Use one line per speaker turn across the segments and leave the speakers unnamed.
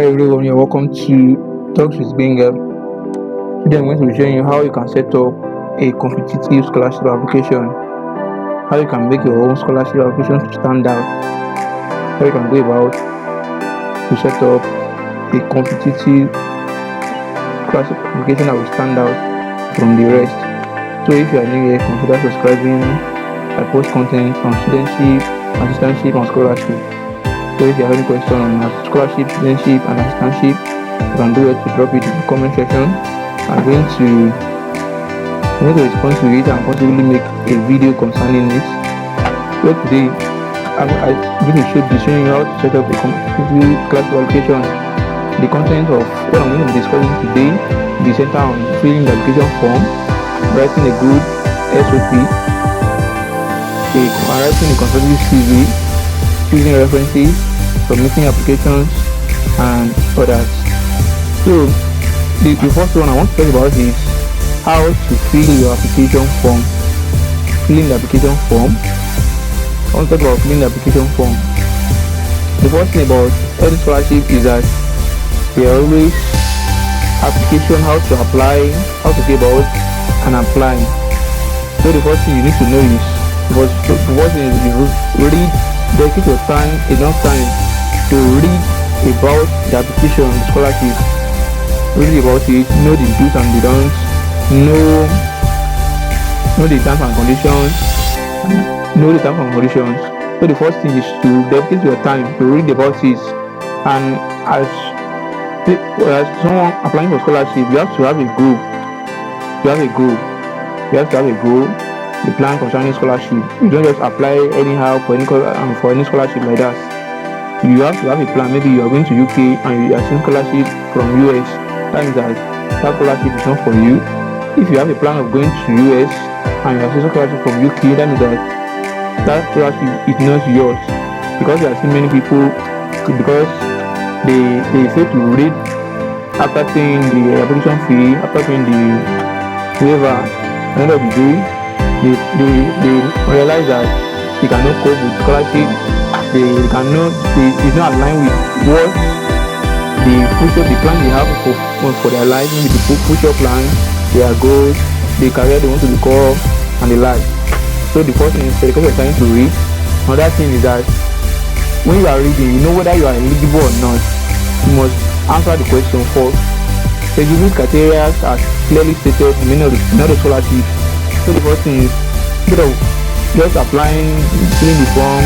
Hi everyone, you're welcome to Talks with Benga. Today I'm going to be showing you how you can set up a competitive scholarship application, how you can make your own scholarship application to stand out, how you can go about to set up a competitive scholarship application that will stand out from the rest. So if you are new here, consider subscribing. I post content on studentship, assistantship, and scholarship. So if you have any question on scholarship, studentship, and assistantship, you can do it to drop it in the comment section. I'm going to respond to it and possibly make a video concerning it. So today, I'm going to show you how to set up a competitive class application. The content of what I'm going to be discussing today will be centered on filling the application form, writing a good SOP, writing a constructive CV, choosing references, submitting applications, and others. So the first one I want to talk about is how to fill your application form. Filling the application form. I want to talk about filling the application form. The first thing about any scholarship is that there are always application, how to apply, how to go about and apply. So the first thing you need to know is the first thing is you read, dedicate your time, enough time to read about the application, the scholarship, read about it, know the do's and the don'ts, know the terms and conditions, So the first thing is to dedicate your time to read about it. And as someone applying for scholarship, you have to have a goal. You have to have a goal. The plan concerning scholarship. You don't just apply anyhow for any scholarship like that. You have to have a plan. Maybe you are going to UK and you are seeing scholarship from US. That means that scholarship is not for you. If you have a plan of going to US and you are seeing scholarship from UK, that means that scholarship is not yours. Because you are seeing many people, because they fail to read after paying the application fee, after paying the waiver. At the end of the day, they realize that they cannot cope with scholarship. It's not aligned with what the plan they have for their life, maybe the future plan, their goals, the career they want to become, and the life. So the first thing is because you're trying to read. Another thing is that when you are reading, you know whether you are eligible or not. You must answer the question first. Eligibility criteria are clearly stated in many of the scholarships. So the first thing is instead of just applying, filling the form,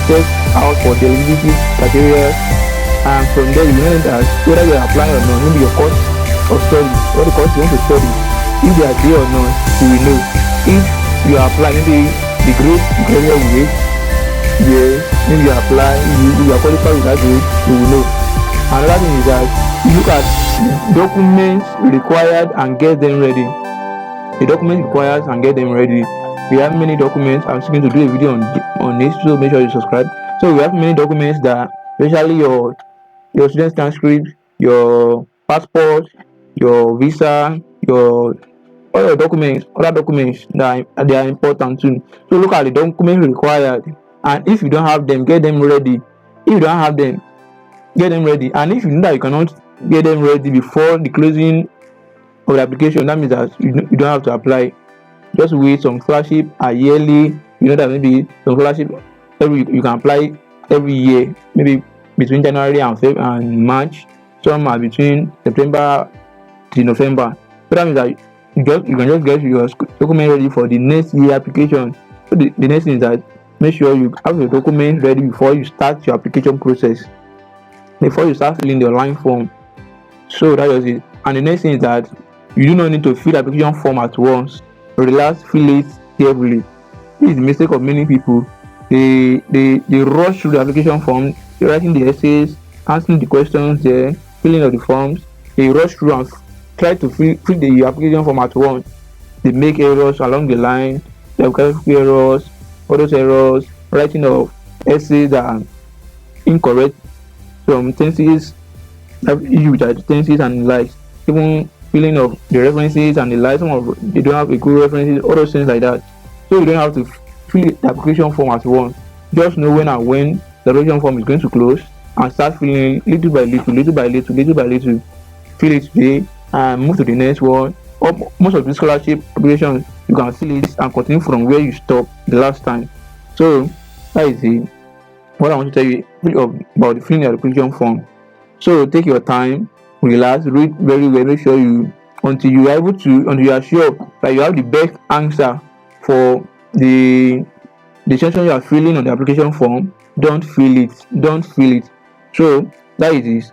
check out for the eligibility criteria, and from there you know that whether you are applying or not, maybe your course of study, what the course you want to study, if they are there or not, you will know. If you are applying, maybe the grade criteria will wait, maybe you apply, you are qualified with that grade, you will know. Another thing is that you look at documents required and get them ready. The documents required and get them ready. We have many documents. I'm still going to do a video on this, so make sure you subscribe. So we have many documents that, especially your student transcript, your passport, your visa, your other documents that they are important too. So look at the documents required, and if you don't have them, get them ready. If you don't have them, get them ready. And if you know that you cannot get them ready before the closing of the application, that means that you don't have to apply. Just wait. Some scholarship are yearly. You know that maybe some scholarship you can apply every year, maybe between January and March. Some are between September to November. So that means that you can just get your document ready for the next year application. So the next thing is that make sure you have your document ready before you start your application process, before you start filling the online form. So that is it. And the next thing is that you do not need to fill the application form at once. Relax, fill it carefully. This is the mistake of many people. They rush through the application form, writing the essays, answering the questions there, filling out the forms. They rush through and try to fill the application form at once. They make errors along the line. They have graphical errors, all those errors, writing of essays that are incorrect. Some tenses have issues with the tenses and the likes. Even filling of the references and the likes. They don't have a good references, all those things like that. So you don't have to fill the application form at once. Just know when and when the application form is going to close, and start feeling little by little, little by little, little by little. Feel it today and move to the next one. Or most of the scholarship applications, you can feel it and continue from where you stopped the last time. So that is it. What I want to tell you about the filling the application form. So take your time, relax, read very well, make sure you until you are sure that you have the best answer for the section you are filling on the application form. Don't fill it. So that is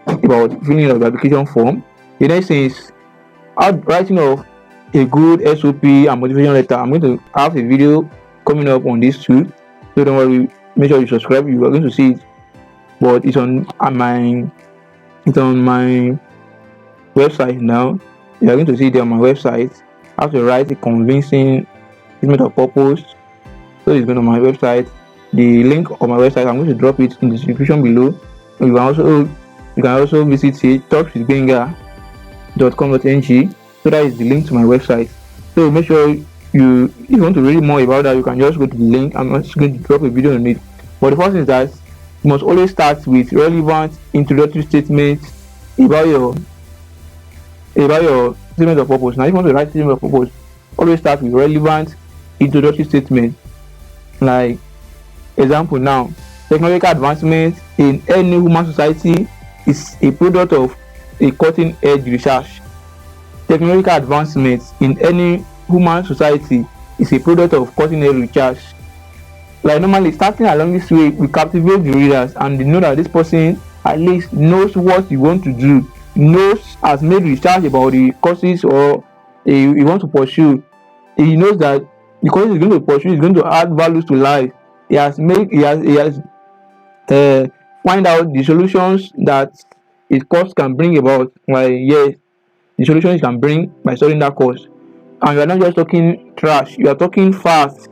about filling of the application form. The next thing is writing of a good SOP and motivation letter. I'm going to have a video coming up on this too, so don't worry, make sure you subscribe. You are going to see it, but it's on my website now. You are going to see it on my website. I have to write a convincing statement of purpose, so it's going on my website. The link on my website, I'm going to drop it in the description below. You can also visit it, talkswithbenga.com.ng. So that is the link to my website. So make sure if you want to read more about that, you can just go to the link. I'm just going to drop a video on it. But the first thing is that you must always start with relevant introductory statements about your statement of purpose. Now, if you want to write statement of purpose, always start with relevant introductory statements. Like example now, technological advancement in any human society is a product of a cutting-edge research. Technological advancement in any human society is a product of cutting-edge research. Like normally, starting along this way will captivate the readers, and they know that this person at least knows what you want to do, has made research about the courses or he wants to pursue. He knows that the course he's going to pursue is going to add values to life. He has find out the solutions that his course can bring about. Like yes, the solutions he can bring by studying that course. And you are not just talking trash, you are talking facts.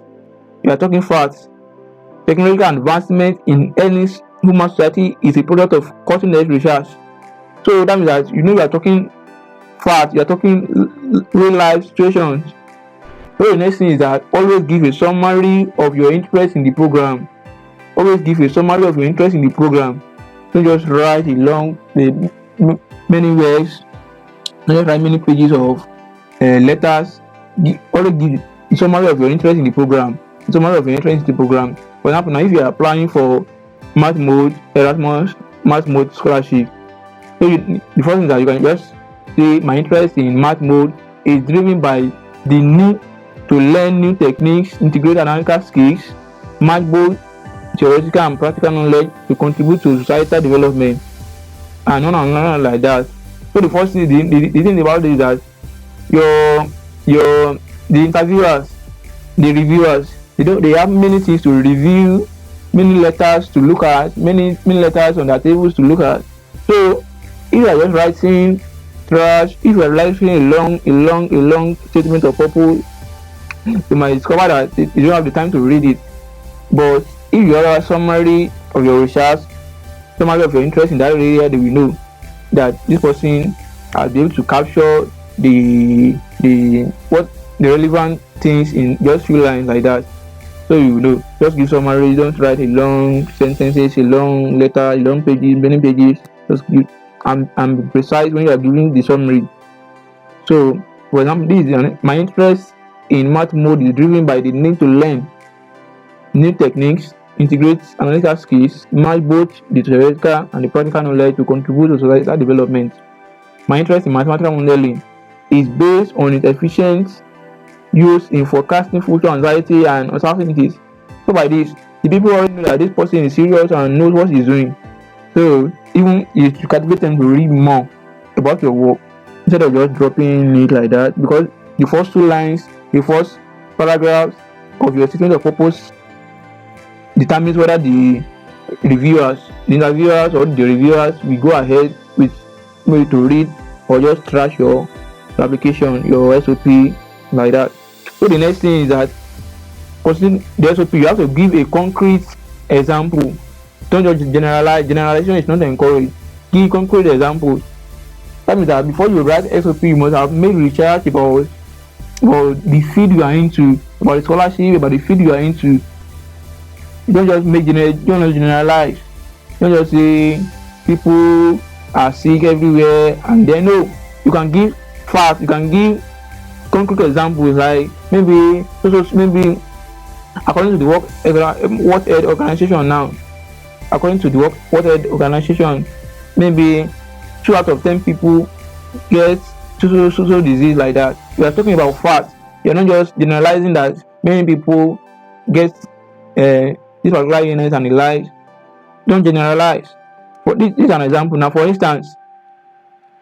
Technological advancement in any human society is a product of cutting-edge research. So that means that you are talking facts, you are talking real life situations. So the next thing is that always give a summary of your interest in the program. Don't just write many words, don't just write many pages of letters. Always give a summary of your interest in the program. For example, now if you are applying for Erasmus math mode scholarship, so the first thing that you can just say, my interest in math mode is driven by the need to learn new techniques, integrate analytical skills, match both theoretical and practical knowledge to contribute to societal development, and on like that. So the first thing, the thing about it is that the interviewers, the reviewers, they have many things to review, many letters to look at, many letters on their tables to look at. So if you are just writing trash, if you are writing a long statement of purpose, you might discover that you don't have the time to read it. But if you have a summary of your research, summary of your interest in that area, they will know that this person has been able to capture the relevant things in just few lines like that. So you know, just give summary. Don't write a long sentences, a long letter, a long pages, many pages. Just give and be precise when you are giving the summary. So, for example, my interest in math mode is driven by the need to learn new techniques, integrate analytical skills, match both the theoretical and the practical knowledge to contribute to societal development. My interest in mathematical modeling is based on its efficient use in forecasting future anxiety and uncertainties. So by this, the people already know that this person is serious and knows what he's doing. So even if you captivate them to read more about your work instead of just dropping it like that, because the first two lines, the first paragraphs of your statement of purpose determines whether the interviewers or the reviewers will go ahead with maybe to read or just trash your application, your SOP like that. So the next thing is that considering the SOP, you have to give a concrete example. Don't just generalize. Generalization is not encouraged. Give concrete examples. That means that before you write SOP, you must have made research about the field you are into, about the scholarship, about the field you are into. You don't just generalize. You Don't just say people are sick everywhere and then no. You can give facts, you can give concrete examples, like maybe according to the World Health Organization now, according to the World Health Organization, maybe 2 out of 10 people get so disease like that. We are talking about facts. You're not just generalizing that many people get this particular illness and the like. Don't generalize. For this is an example. Now, for instance,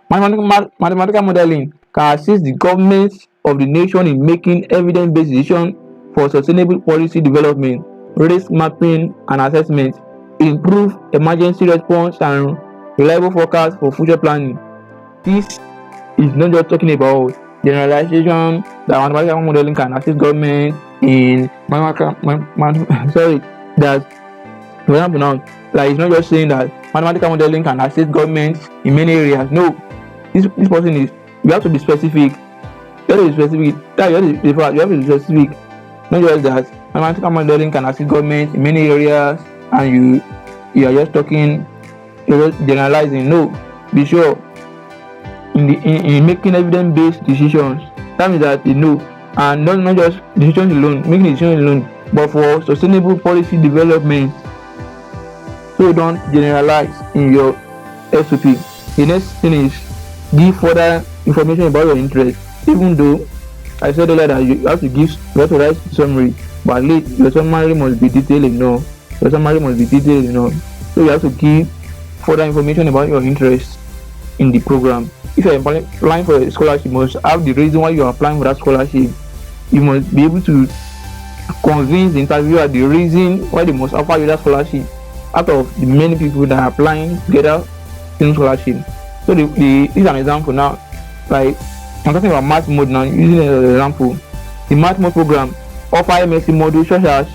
mathematical modeling can assist the governments of the nation in making evidence-based decisions for sustainable policy development, risk mapping and assessment, improve emergency response and reliable forecast for future planning. This is not just talking about generalization that mathematical modeling can assist government in that, for example, now, like, it's not just saying that mathematical modeling can assist governments in many areas. No, this person is, you have to be specific. You have to be specific. You have to be specific. Not just that mathematical modeling can assist governments in many areas, and you are just talking, you're just generalizing. No, be sure in making evidence-based decisions. That means that you know, and not just decisions alone, making decisions alone, but for sustainable policy development. So don't generalize in your SOP. The next thing is give further information about your interest. Even though I said earlier that you have to write summary, but at least your summary must be detailed enough. So you have to give further information about your interest in the program. If you are applying for a scholarship, you must have the reason why you are applying for that scholarship. You must be able to convince the interviewer the reason why they must offer you that scholarship out of the many people that are applying together in scholarship. So this is an example now. Like, I'm talking about math mode now, using an example. The math mode program offer MSc modules such as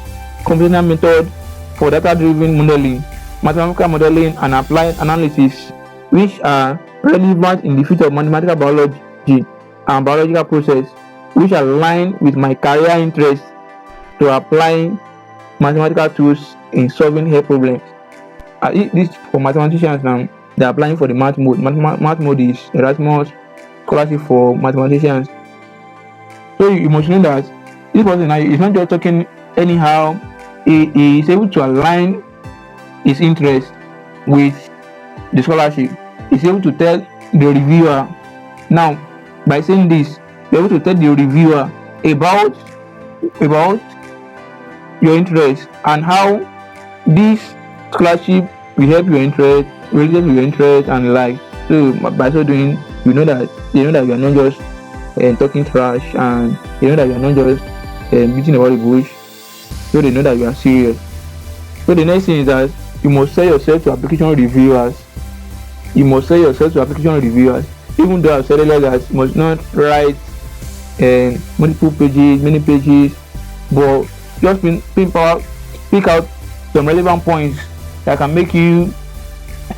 computational method for data-driven modeling, mathematical modeling, and applied analysis, which are relevant in the field of mathematical biology and biological process, which align with my career interest to applying mathematical tools in solving health problems. This for mathematicians now. They're applying for the math mode. Math mode is Erasmus scholarship for mathematicians. So you must know that this person is not just talking anyhow. He is able to align his interest with the scholarship. He's able to tell the reviewer. Now, by saying this, you're able to tell the reviewer about your interest and how this scholarship will help your interest, related to your interest and like. So by so doing, they know that you are not just talking trash, and you know that you are not just beating about the bush. So they know that you are serious. So the next thing is that you must sell yourself to application reviewers. Even though I've said earlier that you must not write many pages, but just pick out some relevant points that can make you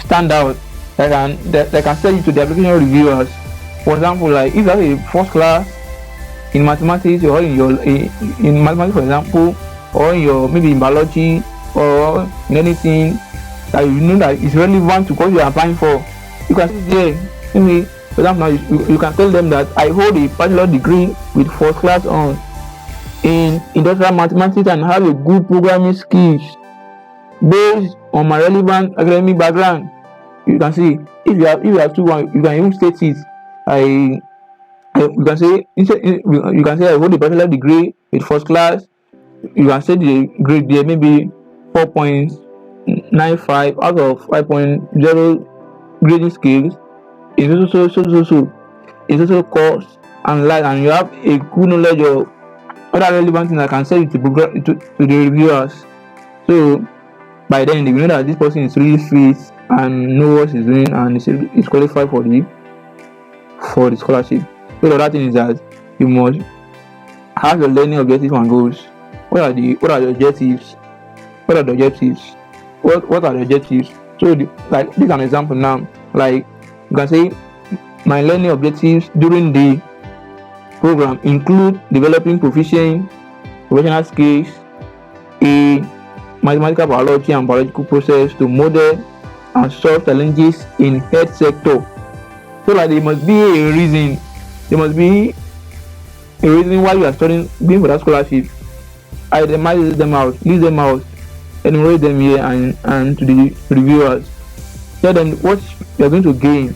stand out, that can sell you to the application reviewers. For example, like if you have a first class in mathematics, or in mathematics, for example, or in your maybe in biology or in anything that you know that is relevant to what you are applying for, you can see there. Maybe for example, now you can tell them that I hold a bachelor degree with first class on in industrial mathematics and have a good programming skills based on my relevant academic background. You can see if you have two, you can even state it. You can say I hold a bachelor degree with first class. You can say the grade there maybe 4.95 out of 5.0 grading scales. It's it's also course and like, and you have a good knowledge of other relevant things that can sell you to the reviewers. So by then they will know that this person is really fit and know what he's doing and is qualified for the scholarship. So the other thing is that you must have your learning objectives and goals. What are the objectives? What are the objectives? So like this is an example now. Like you can say my learning objectives during the program include developing proficient professional skills in mathematical biology and biological process to model and solve challenges in health sector. So like there must be a reason. There must be a reason why you are studying being for that scholarship. Itemize them out, list them out, enumerate them here and to the viewers. Tell them what you are going to gain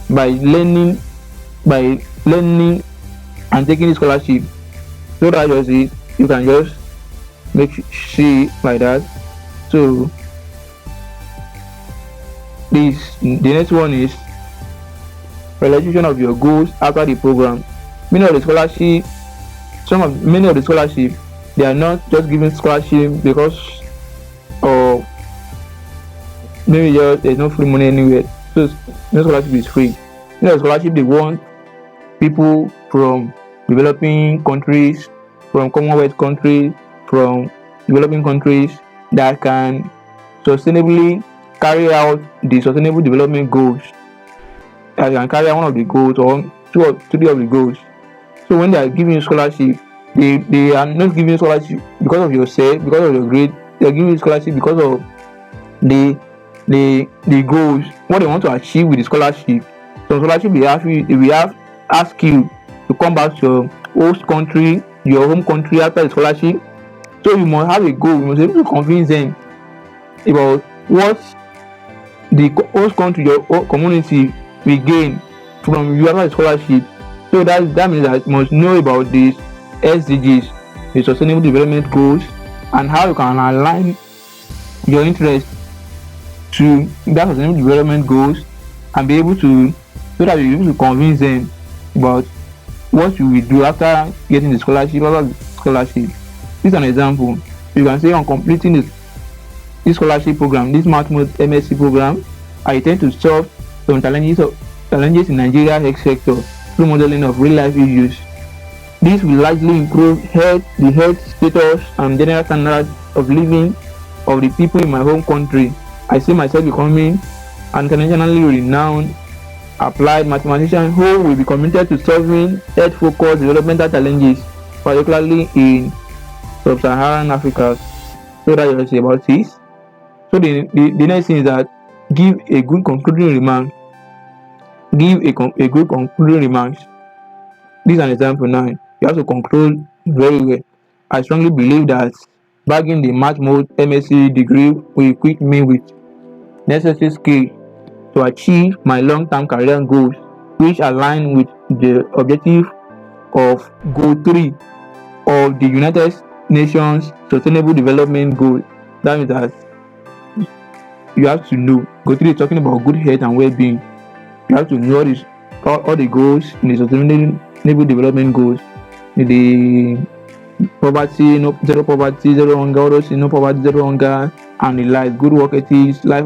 by learning and taking the scholarship. So that just it, you can just make see like that. So the next one is realization of your goals after the program. Many of the scholarship, many of the scholarship, they are not just giving scholarship because of maybe just there's no free money anywhere. So no scholarship is free. Many of the scholarship they want people from developing countries, from Commonwealth countries, from developing countries that can sustainably carry out the sustainable development goals. That can carry out one of the goals or two or three of the goals. So when they are giving you scholarship, they are not giving you scholarship because of yourself, because of your grade. They are giving you scholarship because of the goals, what they want to achieve with the scholarship. So scholarship we have ask you to come back to your host country, your home country after the scholarship. So you must have a goal. You must be able to convince them about what the host country, your community will gain from you after the scholarship. So that means that you must know about these SDGs, the Sustainable Development Goals, and how you can align your interest to that Sustainable Development Goals and be able to, so that you're able to convince them about what you will do after getting the scholarship. This is an example. You can say on completing this scholarship program, this Mathematics MSc program, I intend to solve some challenges in Nigeria health sector through modeling of real life issues. This will largely improve the health status and general standards of living of the people in my home country. I see myself becoming an internationally renowned applied mathematician who will be committed to solving health-focused developmental challenges, particularly in sub-Saharan Africa. So that you say about this. So the next thing is that give a good concluding remark. Give a good concluding remarks. This is an example now. You have to conclude very well. I strongly believe that bagging the Math Mode MSc degree will equip me with necessary skills to achieve my long-term career goals, which align with the objective of Goal 3 of the United Nations Sustainable Development Goals. That means that you have to know. Goal 3 is talking about good health and well-being. You have to know all the goals in the Sustainable Development Goals. The poverty, zero poverty, zero hunger, all those, no poverty, zero hunger, and the life, good work ethics, life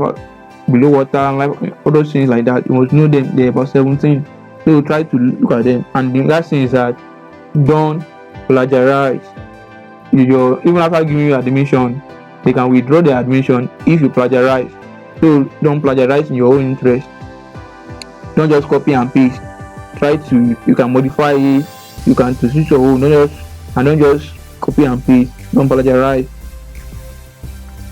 below water, life, all those things like that. You must know them. They're about 17. So you try to look at them. And the last thing is that don't plagiarize. Even after giving you admission, they can withdraw the admission if you plagiarize. So don't plagiarize in your own interest. Don't just copy and paste. You can modify it. You can to suit your own. Don't just copy and paste. Don't plagiarize.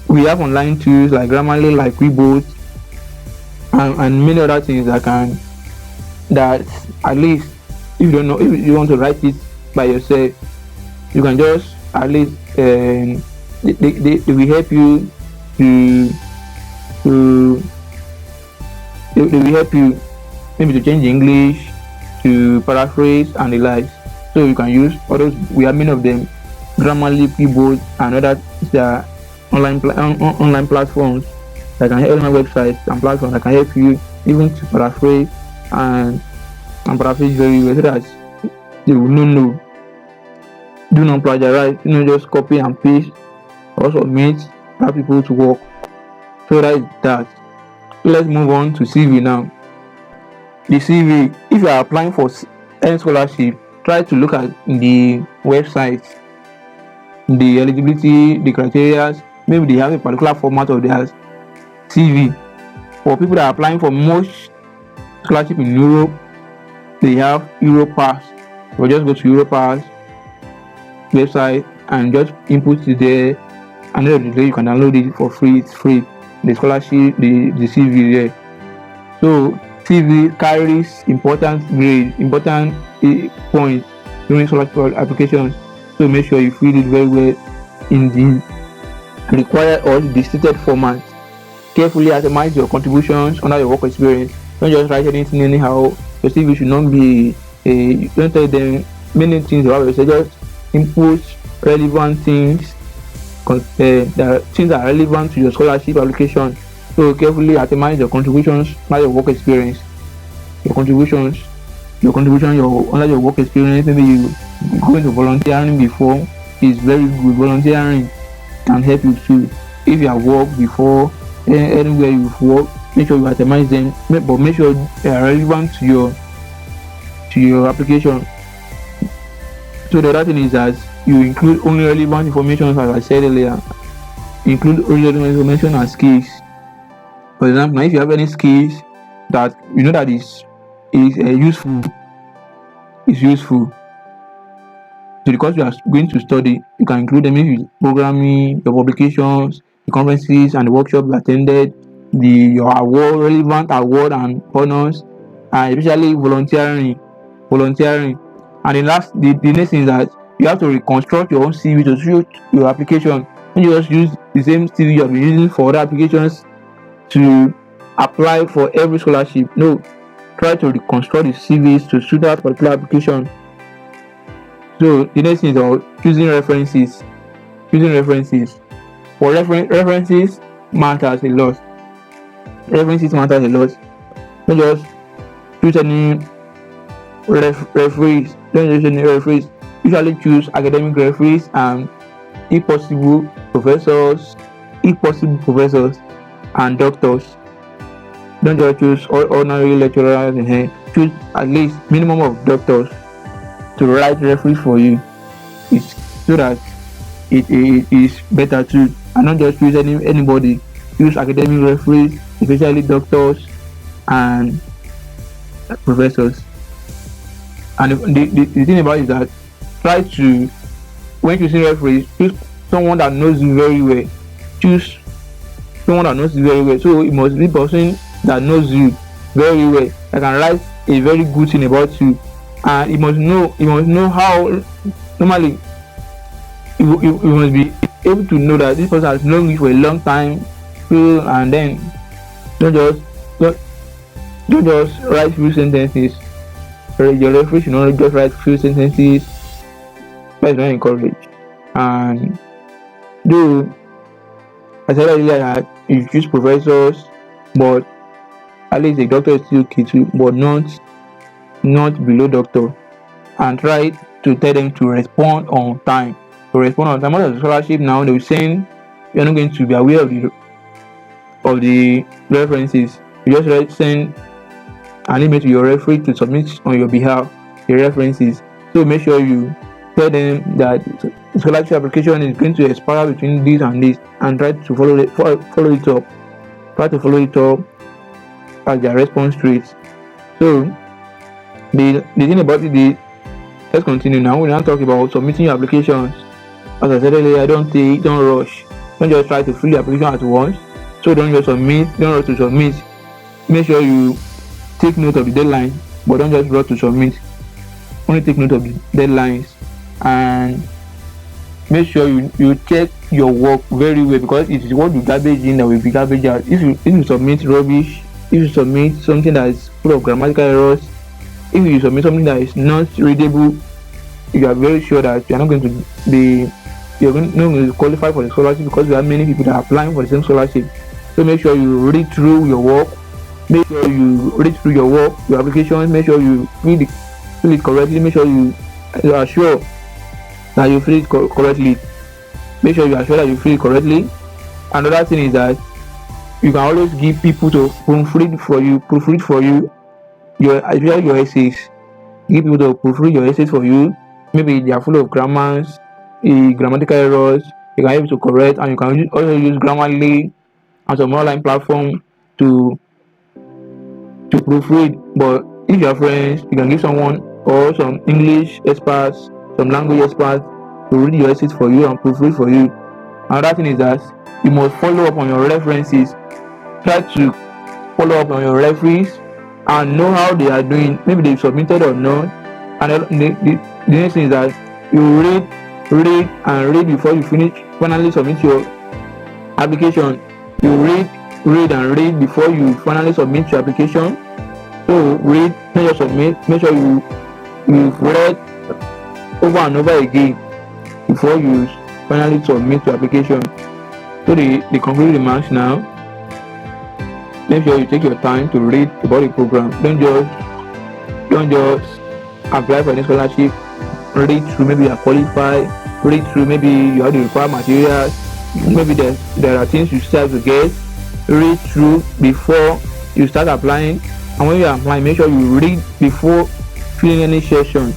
We have online tools like Grammarly, like Quiboot, and many other things that at least if you want to write it by yourself, you can just at least they will help you they will help you maybe to change English, to paraphrase and the likes. So you can use all those. We have many of them, Grammarly, Quiboot, and other online platforms that can help, my websites and platforms that can help you even to paraphrase and paraphrase very well, so that you will know. Do not plagiarize. Just copy and paste or submit. Have people to work. So that is that. So let's move on to CV now. The CV, if you are applying for any scholarship, try to look at the website, the eligibility, the criteria. Maybe they have a particular format of their CV. For people that are applying for most scholarship in Europe, they have Europass. So just go to Europass website and just input it there, and then you can download it for free. It's free. the scholarship, the CV there. So CV carries important points during scholarship applications. So make sure you fill it very well in the required or the stated format. Carefully itemize your contributions under your work experience. Don't just write anything anyhow. Your CV should not be don't tell them many things about yourself. Just input relevant things, things that are relevant to your scholarship application. So carefully itemize your contributions under your work experience. Your contribution under your work experience. Maybe you going to volunteering before is very good. Volunteering can help you too. If you have worked before, anywhere you've worked, make sure you itemize them, but make sure they are relevant to your application. So the other thing is that you include only relevant information, as I said earlier. Include only relevant information and skills. For example, if you have any skills that you know that is useful, so the course you are going to study, you can include them in programming, your publications, the conferences and the workshops you attended, your relevant award and honors, and especially volunteering. And the next thing is that you have to reconstruct your own CV to suit your application. Don't you just use the same CV you have been using for other applications to apply for every scholarship. No, try to reconstruct the CVs to suit that particular application. So the next thing is about choosing references. For references matters a lot. Don't just choose any referees. Usually choose academic referees and if possible professors and doctors. Don't just choose ordinary lecturers. Choose at least minimum of doctors to write referees for you. It's so that it is better too. And not just choose anybody. Use academic referees, especially doctors and professors. And the thing about it is that try to, when choosing referees, choose someone that knows you very well. So it must be a person that knows you very well, that can write a very good thing about you, and you must know how. Normally, you must be able to know that this person has known you for a long time. So, and then don't just write few sentences. Your referee should not just write few sentences. That is not encouraged. And though I said earlier that you choose professors, but at least the doctor is still key too, but not below doctor. And try to tell them to respond on time. Most of the scholarship now, they will saying you're not going to be aware of the references. You just send an email to your referee to submit on your behalf the references. So make sure you tell them that the scholarship application is going to expire between this and this, and try to follow it up. Try to follow it up as their response to it. So the thing about it, let's continue now. We now talk about submitting your applications. As I said earlier, don't rush. Don't just try to fill the application at once. So don't rush to submit. Make sure you take note of the deadline, but don't just rush to submit. Only take note of the deadlines, and make sure you check your work very well, because it is what you garbage in that will be garbage out. If you submit rubbish, if you submit something that is full of grammatical errors, if you submit something that is not readable, you are very sure that you are not going to qualify for the scholarship, because we have many people that are applying for the same scholarship. So make sure you read through your work. Make sure you read through your application. Make sure you fill it correctly. Make sure you are sure that you fill it correctly. Make sure you are sure that you fill it correctly. Another thing is that you can always give people to proofread for you your essays. Give people to proofread your essays for you. Maybe they are full of grammars, grammatical errors. You can able to correct, and you can also use Grammarly and some online platform to proofread. But if you are friends, you can give someone or some English experts, some language experts to read your essays for you and proofread for you. Another thing is that you must follow up on your references. Try to follow up on your referees and know how they are doing, maybe they submitted or not. And the next thing is that you read before you finally submit your application. You read and read before you finally submit your application. So read, make sure submit, make sure you've read over and over again before you finally submit your application. So the concluding remarks now. Make sure you take your time to read about the program. Don't just apply for any scholarship. Read through, maybe you are qualified. Read through, maybe you have the required materials. Maybe there are things you still have to get. Read through before you start applying. And when you are applying, make sure you read before filling any session.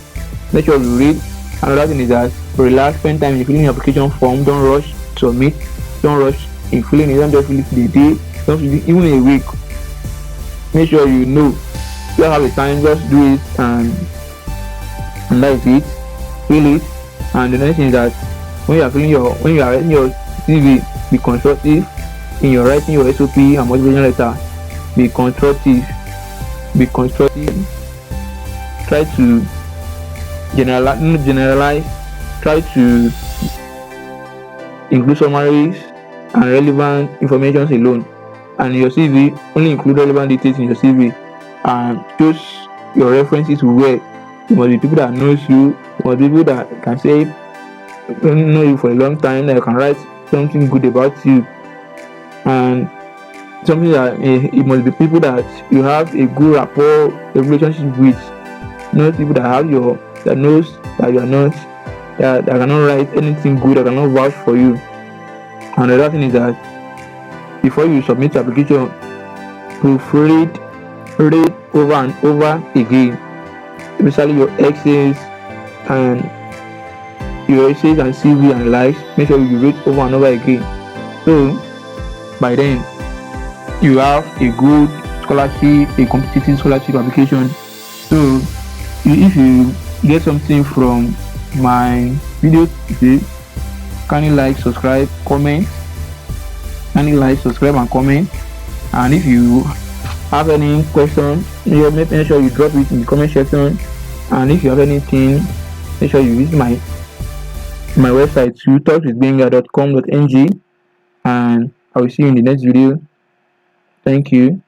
Make sure you read. Another thing is that relax, spend time in filling your application form. Don't rush submit. Don't rush in filling it. Don't just fill it the day. Don't fill it even a week. Make sure you know. You have a time, just do it and that's it. Fill it. And the next thing is that when you are writing your CV, be constructive. In your writing your SOP and motivation letter, be constructive. Try to generalize. Try to include summaries and relevant information alone. And your CV, only include relevant details in your CV and choose your references well. You must be people that knows you. You must be people that can say know you for a long time, that can write something good about you, and something that it must be people that you have a good rapport, a relationship with. Not people that knows that you are not, that cannot write anything good, that cannot vouch for you. And another thing is that before you submit your application, proofread, read over and over again, especially your essays and CV and likes. Make sure you read over and over again. So by then you have a good scholarship, a competitive scholarship application. So if you get something from my video today, kindly like, subscribe, comment. Kindly like, subscribe and comment. And if you have any question, make sure you drop it in the comment section. And if you have anything, make sure you visit my website to talkwithbenga.com.ng, and I will see you in the next video. Thank you.